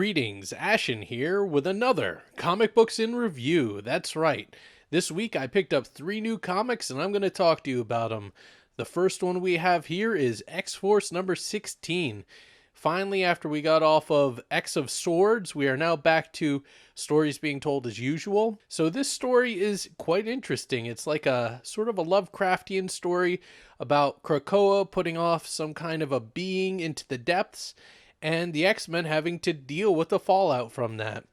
Greetings, Ashen here with another Comic Books in Review. That's right. This week I picked up 3 new comics and I'm going to talk to you about them. The first one we have here is X-Force number 16. Finally, after we got off of X of Swords, we are now back to stories being told as usual. So this story is quite interesting. It's like a sort of a Lovecraftian story about Krakoa putting off some kind of a being into the depths, and the X-Men having to deal with the fallout from that.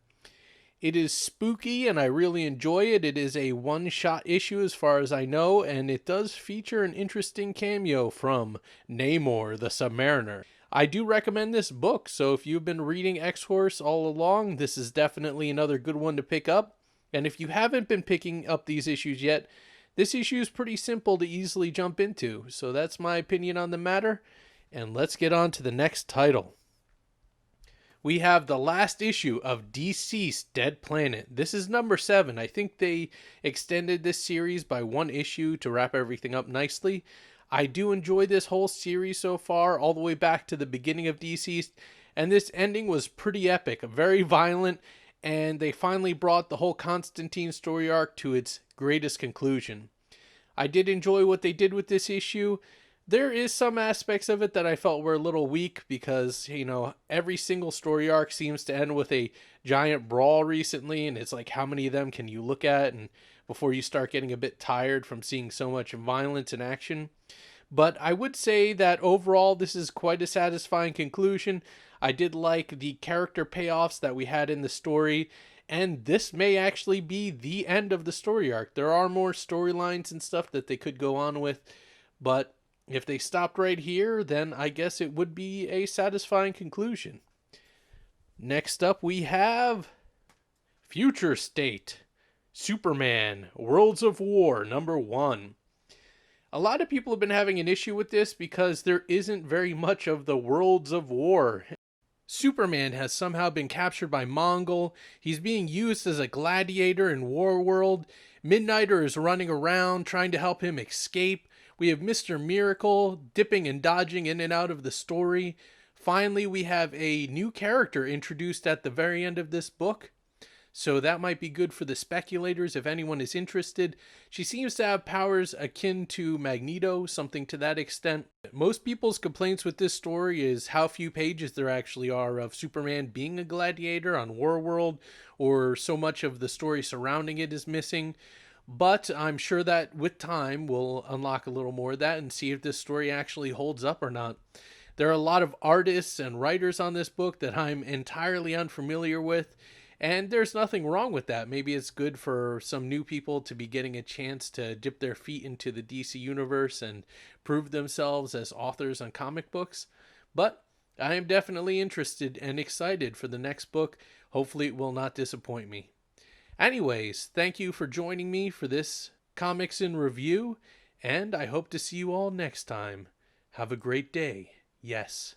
It is spooky and I really enjoy it. It is a one-shot issue as far as I know, and it does feature an interesting cameo from Namor the Submariner. I do recommend this book, so if you've been reading X-Force all along, this is definitely another good one to pick up. And if you haven't been picking up these issues yet, this issue is pretty simple to easily jump into. So that's my opinion on the matter, and let's get on to the next title. We have the last issue of DCeased Dead Planet. This is number 7. I think they extended this series by 1 issue to wrap everything up nicely. I do enjoy this whole series so far, all the way back to the beginning of DCeased, and this ending was pretty epic, very violent, and they finally brought the whole Constantine story arc to its greatest conclusion. I did enjoy what they did with this issue. There is some aspects of it that I felt were a little weak because, every single story arc seems to end with a giant brawl recently, and it's like, how many of them can you look at and before you start getting a bit tired from seeing so much violence and action? But I would say that overall this is quite a satisfying conclusion. I did like the character payoffs that we had in the story, and this may actually be the end of the story arc. There are more storylines and stuff that they could go on with, but if they stopped right here, then I guess it would be a satisfying conclusion. Next up we have Future State, Superman, Worlds of War, number 1. A lot of people have been having an issue with this because there isn't very much of the Worlds of War. Superman has somehow been captured by Mongol. He's being used as a gladiator in War World. Midnighter is running around trying to help him escape. We have Mr. Miracle dipping and dodging in and out of the story. Finally, we have a new character introduced at the very end of this book. So that might be good for the speculators if anyone is interested. She seems to have powers akin to Magneto, something to that extent. Most people's complaints with this story is how few pages there actually are of Superman being a gladiator on Warworld, or so much of the story surrounding it is missing. But I'm sure that with time we'll unlock a little more of that and see if this story actually holds up or not. There are a lot of artists and writers on this book that I'm entirely unfamiliar with, and there's nothing wrong with that. Maybe it's good for some new people to be getting a chance to dip their feet into the DC universe and prove themselves as authors on comic books. But I am definitely interested and excited for the next book. Hopefully it will not disappoint me. Anyways, thank you for joining me for this Comics in Review, and I hope to see you all next time. Have a great day. Yes.